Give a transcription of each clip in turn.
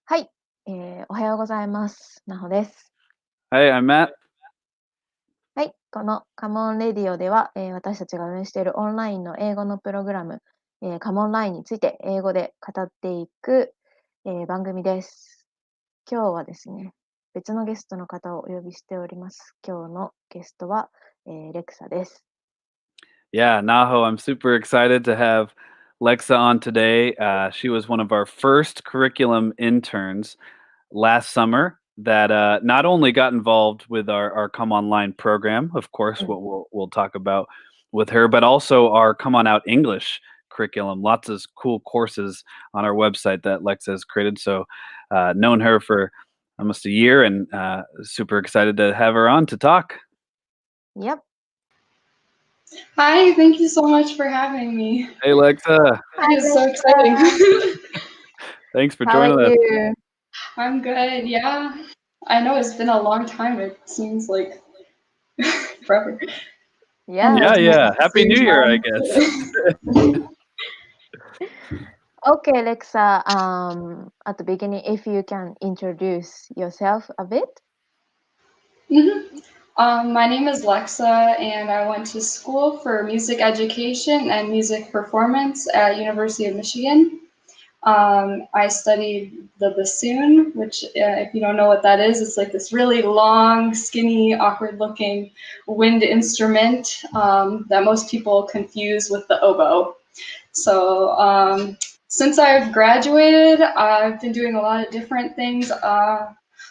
はい、おはようございます。なほです。Hey, I'm Matt. はい、このカモンレディオでは、私たちが運営しているオンラインの英語のプログラム、カモンラインについて英語で語っていく、番組です。今日はですね、別のゲストの方をお呼びしております。今日のゲストは、レクサです。Yeah, Naho, I'm super excited to have Lexa on today. She was one of our first curriculum interns last summer that not only got involved with our Come Online program, of course, what we'll talk about with her, but also our Come On Out English curriculum. Lots of cool courses on our website that Lexa has created. So, known her for almost a year, and super excited to have her on to talk. Yep. Hi, thank you so much for having me. Hey, Lexa. It's so exciting. Thanks for How joining are us. you? I'm good, yeah. I know it's been a long time. It seems like forever. Yeah. Yeah. Happy New Year, I guess. Okay, Lexa, at the beginning, if you can introduce yourself a bit. My name is Lexa, and I went to school for music education and music performance at University of Michigan. I studied the bassoon, which, if you don't know what that is, it's like this really long, skinny, awkward-looking wind instrument that most people confuse with the oboe. So since I've graduated, I've been doing a lot of different things.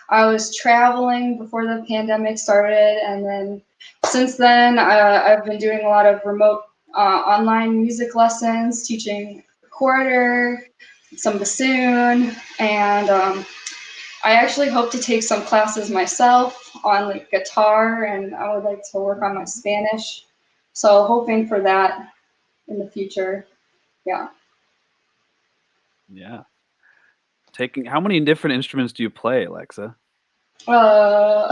I was traveling before the pandemic started, and then since then, I've been doing a lot of remote online music lessons, teaching recorder, some bassoon, and I actually hope to take some classes myself on like guitar, and I would like to work on my Spanish. So hoping for that in the future. Yeah. Yeah. How many different instruments do you play, Alexa? I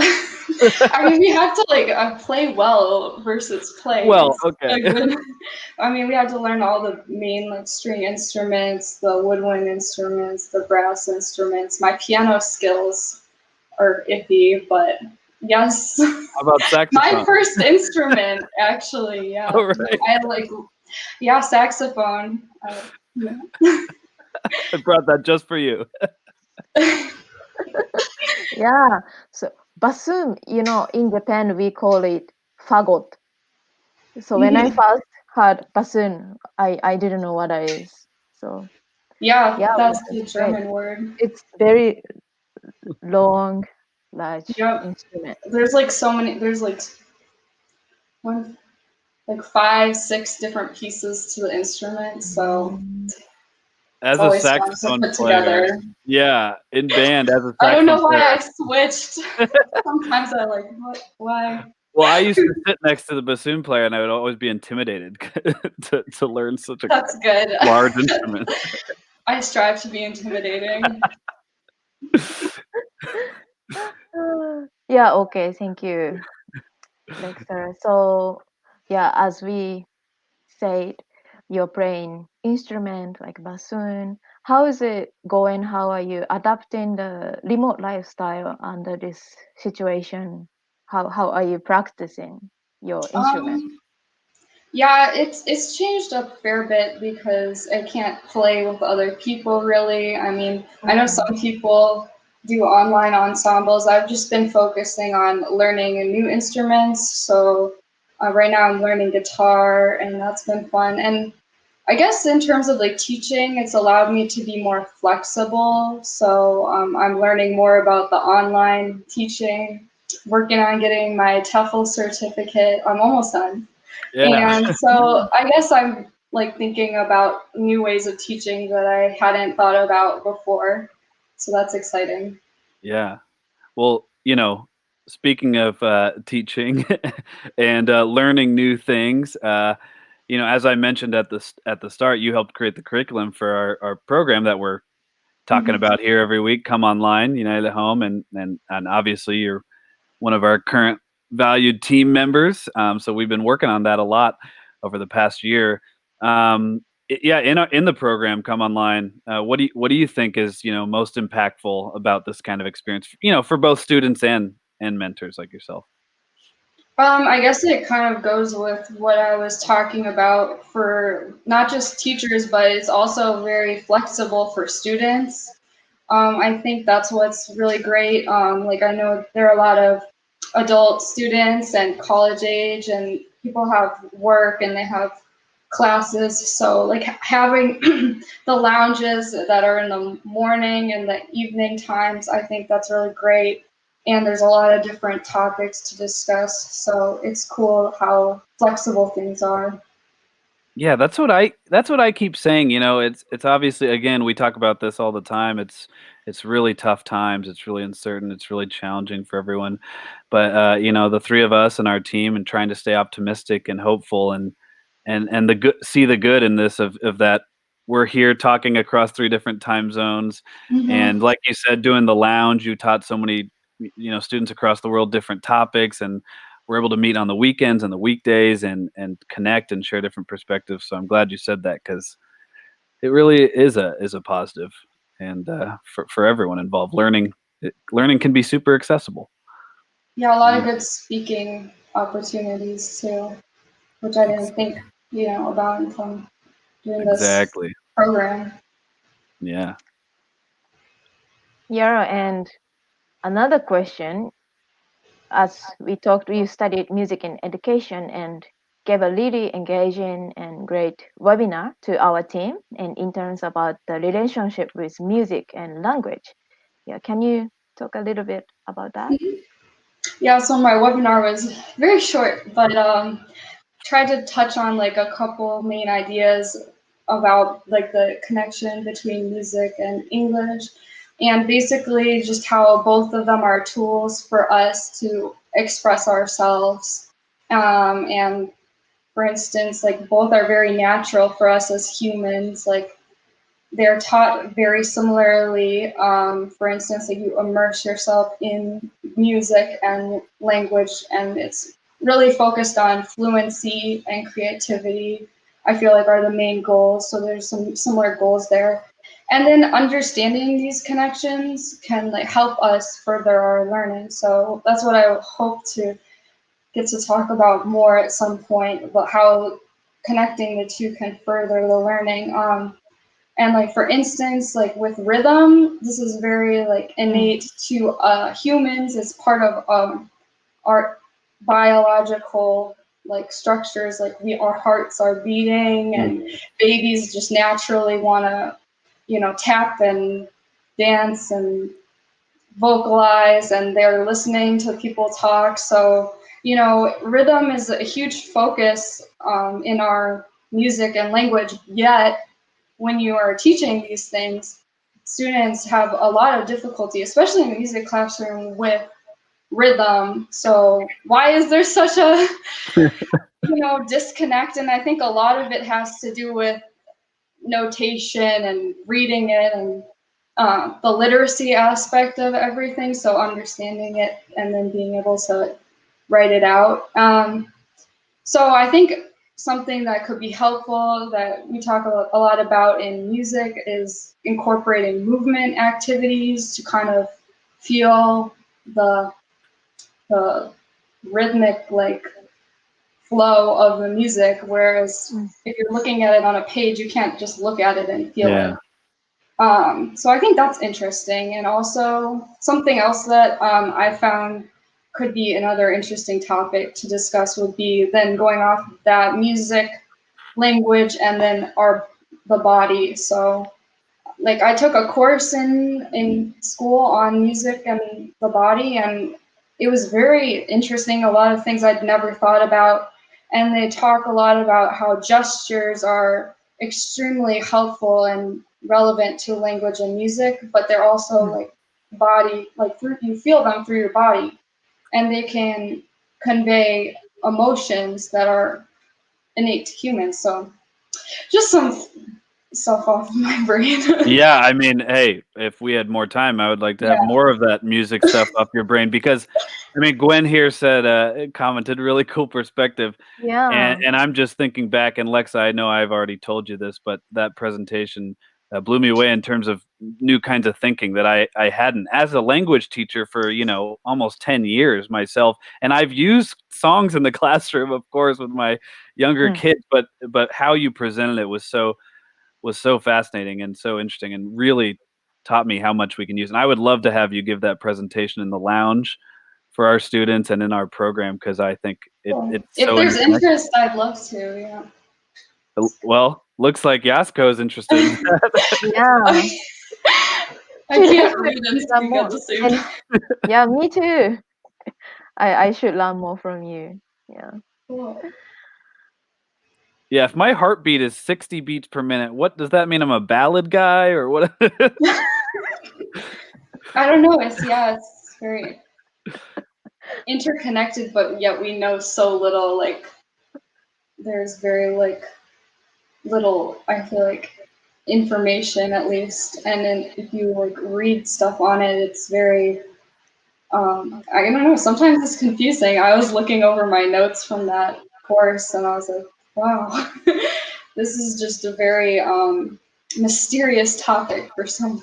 mean, we have to play well versus play. Well, okay. I mean, we had to learn all the main string instruments, the woodwind instruments, the brass instruments. My piano skills are iffy, but yes. How about saxophone? My first instrument, actually, yeah. Oh, right. Saxophone. Yeah. I brought that just for you. Yeah, so bassoon, in Japan we call it fagot. So when I first heard bassoon, I didn't know what it is. So yeah, that's the German word. It's very long, large instrument. There's so many. There's 5, 6 different pieces to the instrument. So as a saxophone player, together. Yeah, in band as a saxophone I don't know why player. I switched. Sometimes I what? Why? Well, I used to sit next to the bassoon player, and I would always be intimidated to learn such a large instrument. I strive to be intimidating. Yeah, okay, thank you, Lexa. So, yeah, as we said, you're playing instrument like bassoon. How is it going? How are you adapting the remote lifestyle under this situation? How are you practicing your instrument? Yeah, it's changed a fair bit because I can't play with other people really. I mean, I know some people do online ensembles. I've just been focusing on learning new instruments. So right now I'm learning guitar, and that's been fun. And I guess in terms of teaching, it's allowed me to be more flexible. So I'm learning more about the online teaching, working on getting my TEFL certificate. I'm almost done. Yeah. And so I guess I'm thinking about new ways of teaching that I hadn't thought about before. So that's exciting. Yeah. Well, speaking of teaching and learning new things, as I mentioned at the start, you helped create the curriculum for our program that we're talking about here every week. Come Online, United at Home, and obviously you're one of our current valued team members. So we've been working on that a lot over the past year. Yeah, in the program Come Online, what do you think is most impactful about this kind of experience? For both students and mentors like yourself. I guess it kind of goes with what I was talking about for not just teachers, but it's also very flexible for students. I think that's what's really great. Like I know there are a lot of adult students and college age, and people have work and they have classes. So like having the lounges that are in the morning and the evening times, I think that's really great. And there's a lot of different topics to discuss. So it's cool how flexible things are. Yeah, that's what I keep saying. It's obviously, again, we talk about this all the time. It's really tough times. It's really uncertain. It's really challenging for everyone. But the three of us and our team, and trying to stay optimistic and hopeful, and the good, see the good in this of that we're here talking across three different time zones, and like you said, doing the lounge, you taught so many students across the world different topics, and we're able to meet on the weekends and the weekdays and connect and share different perspectives. So I'm glad you said that, because it really is a positive, and for everyone involved, learning can be super accessible. Yeah, a lot of good speaking opportunities too, which I didn't think about until doing this Exactly. program. Yeah. Yeah, and another question, as we talked, you studied music in education and gave a really engaging and great webinar to our team and interns about the relationship with music and language. Yeah, can you talk a little bit about that? Yeah, so my webinar was very short, but tried to touch on like a couple main ideas about like the connection between music and English, and basically just how both of them are tools for us to express ourselves. And for instance, like both are very natural for us as humans. Like they're taught very similarly. For instance, like you immerse yourself in music and language, and it's really focused on fluency and creativity. I feel like are the main goals. So there's some similar goals there. And then understanding these connections can like help us further our learning. So that's what I hope to get to talk about more at some point, about how connecting the two can further the learning. And like for instance, like with rhythm, this is very like innate to humans. It's part of our biological like structures. Like our hearts are beating, and babies just naturally want to, tap and dance and vocalize, and they're listening to people talk. So rhythm is a huge focus in our music and language. Yet when you are teaching these things, students have a lot of difficulty, especially in the music classroom, with rhythm. So why is there such a disconnect? And I think a lot of it has to do with notation and reading it, and the literacy aspect of everything. So understanding it and then being able to write it out. So I think something that could be helpful that we talk a lot about in music is incorporating movement activities to kind of feel the rhythmic like flow of the music. Whereas if you're looking at it on a page, you can't just look at it and feel it. So I think that's interesting. And also something else that I found could be another interesting topic to discuss would be then going off of that music, language, and then the body. So like I took a course in school on music and the body, and it was very interesting. A lot of things I'd never thought about. And they talk a lot about how gestures are extremely helpful and relevant to language and music, but they're also like body, like you feel them through your body, and they can convey emotions that are innate to humans. So just some stuff off of my brain. Yeah, I mean, hey, if we had more time, I would like to have more of that music stuff off your brain because, I mean, Gwen here said, commented, really cool perspective. Yeah. And I'm just thinking back, and Lexa, I know I've already told you this, but that presentation blew me away in terms of new kinds of thinking that I hadn't as a language teacher for, almost 10 years myself. And I've used songs in the classroom, of course, with my younger kids, but how you presented it was so fascinating and so interesting and really taught me how much we can use. And I would love to have you give that presentation in the lounge for our students and in our program because I think it's if so there's interconnected. interest, I'd love to. Yeah. Well, looks like Yasko is interested in that. Yeah. I can't read and speak at the same time. Yeah, me too. I should learn more from you. Yeah. Cool. Yeah, if my heartbeat is 60 beats per minute, what does that mean? I'm a ballad guy or what? I don't know. It's very interconnected, but yet we know so little. Like there's very little, I feel like, information at least. And then if you read stuff on it, it's very I don't know, sometimes it's confusing. I was looking over my notes from that course and I was like, wow, this is just a very mysterious topic for some.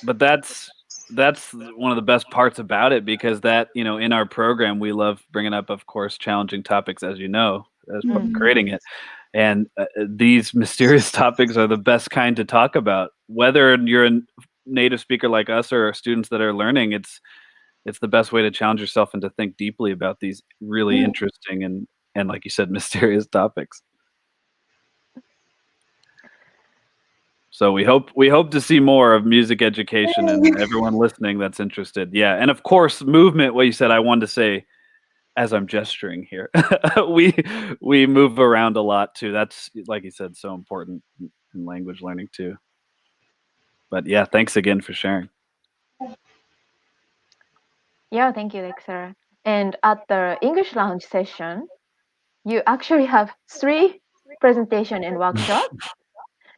But that's one of the best parts about it because that, in our program, we love bringing up, of course, challenging topics, as you know, as creating it. And these mysterious topics are the best kind to talk about. Whether you're a native speaker like us or students that are learning, it's the best way to challenge yourself and to think deeply about these really interesting and like you said, mysterious topics. So we hope to see more of music education and everyone listening that's interested. Yeah, and of course, movement. What you said, I wanted to say, as I'm gesturing here, we move around a lot too. That's, like you said, so important in language learning too. But yeah, thanks again for sharing. Yeah, thank you, Lexa. And at the English Lounge session, you actually have 3 presentation and workshop,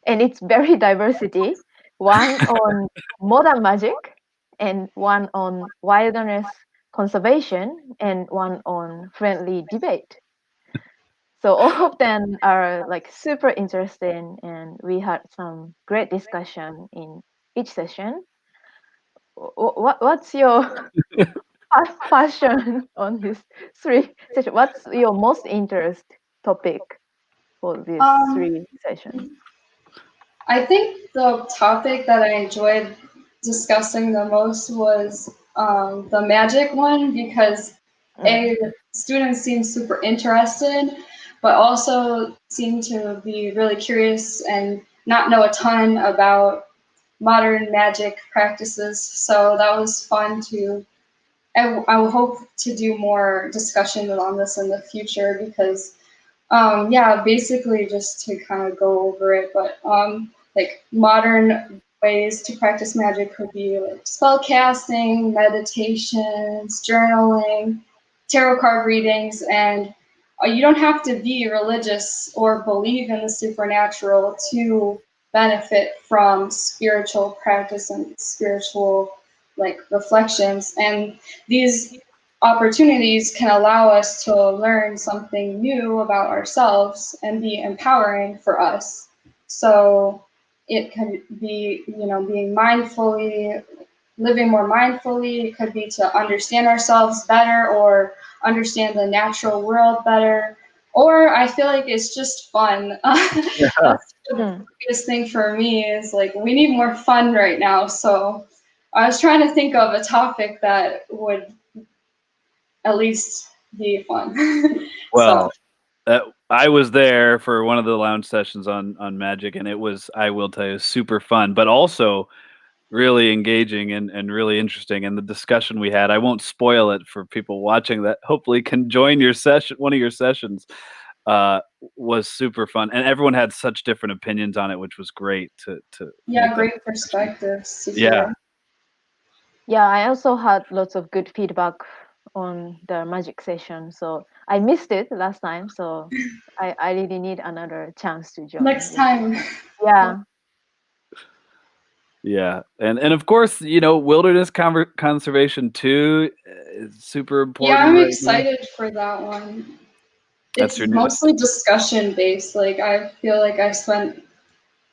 and it's very diversity. One on modern magic, and one on wilderness conservation, and one on friendly debate. So all of them are like super interesting, and we had some great discussion in each session. What's your passion on this 3 session? What's your most interest topic for these 3 sessions? I think the topic that I enjoyed discussing the most was the magic one because students seem super interested, but also seem to be really curious and not know a ton about modern magic practices. So that was fun to. I will hope to do more discussion on this in the future because, basically just to kind of go over it, but like modern ways to practice magic could be like spell casting, meditations, journaling, tarot card readings, and you don't have to be religious or believe in the supernatural to benefit from spiritual practice and spiritual reflections. And these opportunities can allow us to learn something new about ourselves and be empowering for us. So it can be, being mindfully, living more mindfully. It could be to understand ourselves better or understand the natural world better. Or I feel like it's just fun. That's the biggest thing for me is we need more fun right now. So I was trying to think of a topic that would at least be fun. Well, I was there for one of the lounge sessions on magic, and it was, I will tell you, super fun, but also really engaging and really interesting. And the discussion we had, I won't spoil it for people watching that hopefully can join your session, one of your sessions, was super fun. And everyone had such different opinions on it, which was great to great perspectives. Yeah. Yeah, I also had lots of good feedback on the magic session. So I missed it last time. So I really need another chance to join. Next time. Yeah. Yeah, and of course, wilderness conservation too is super important. Yeah, I'm right now. excited for that one. That's It's your newest. mostly discussion based. Like I feel like I spent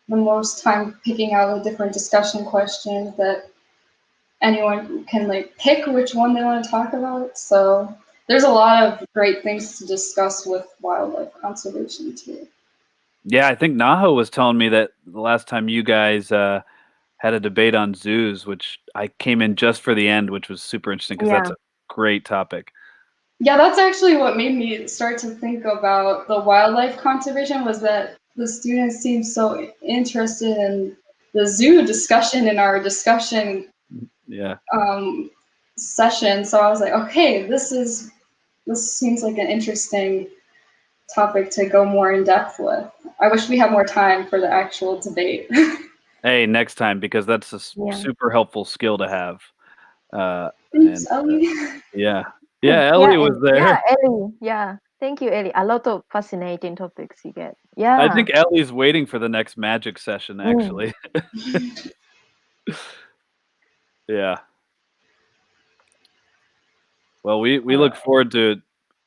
the most time picking out the different discussion questions that anyone can like pick which one they want to talk about. So there's a lot of great things to discuss with wildlife conservation too. Yeah, I think Naho was telling me that the last time you guys had a debate on zoos, which I came in just for the end, which was super interesting because that's Yeah. a great topic. Yeah, that's actually what made me start to think about the wildlife conservation was that the students seemed so interested in the zoo discussion in our discussion Yeah. session. So I was like, okay, this seems like an interesting topic to go more in depth with. I wish we had more time for the actual debate. Hey, next time, because that's a Yeah. super helpful skill to have. Thanks, And Ellie. yeah, Ellie was there. Yeah, Ellie. Yeah. Thank you, Ellie. A lot of fascinating topics you get. Yeah. I think Ellie's waiting for the next magic session, actually. Yeah. Well, we look forward to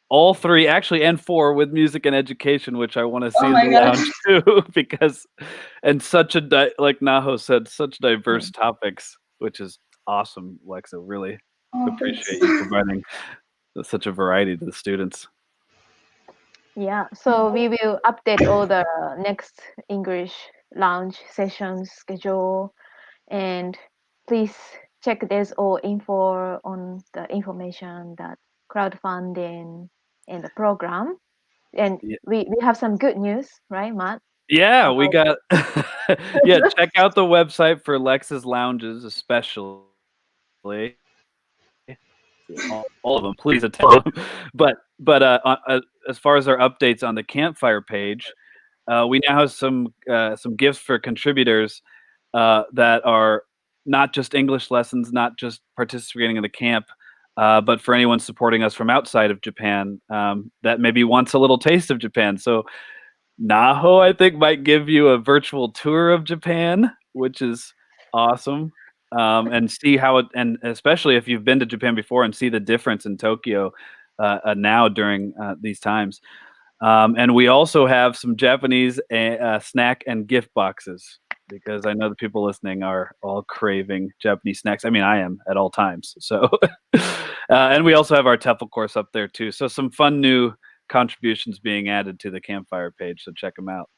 all three, actually, and four with music and education, which I want to see Oh in my the gosh. lounge too, because and such a like Naho said, such diverse topics, which is awesome, Lexa. Really Oh, appreciate thanks. you providing such a variety to the students. Yeah. So we will update all the next English lounge sessions schedule, and please check there's all info on the information that crowdfunding and the program. And Yeah. we have some good news, right, Matt? Yeah, we About- got yeah, check out the website for Lex's lounges, especially. All of them, please attend them. But as far as our updates on the campfire page, we now have some gifts for contributors that are not just English lessons, not just participating in the camp, but for anyone supporting us from outside of Japan that maybe wants a little taste of Japan. So Naho, I think, might give you a virtual tour of Japan, which is awesome. And see how it, and especially if you've been to Japan before and see the difference in Tokyo now during these times. And we also have some Japanese snack and gift boxes because I know the people listening are all craving Japanese snacks. I mean, I am at all times. So, and we also have our TEFL course up there too. So some fun new contributions being added to the campfire page. So check them out.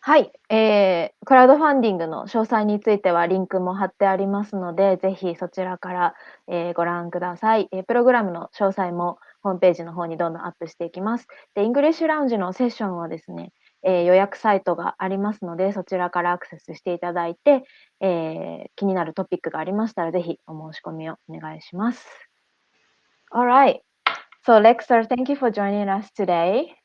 はい、クラウドファンディングの詳細についてはリンクも貼ってありますので、ぜひそちらから、ご覧ください。プログラムの詳細もホームページの方にどんどんアップしていきます。で、イングリッシュラウンジのセッションはですね、予約サイトがありますので、そちらからアクセスしていただいて、気になるトピックがありましたら、ぜひお申し込みをお願いします。Alright, so Lexa, thank you for joining us today.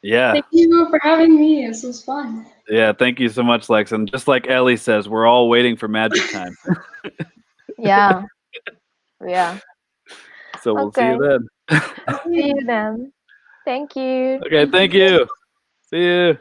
Yeah. Thank you for having me. This was fun. Yeah. Thank you so much, Lex. And just like Ellie says, we're all waiting for magic time. Yeah. Yeah. So we'll see you then. See you then. Thank you. Okay. Thank you. See you.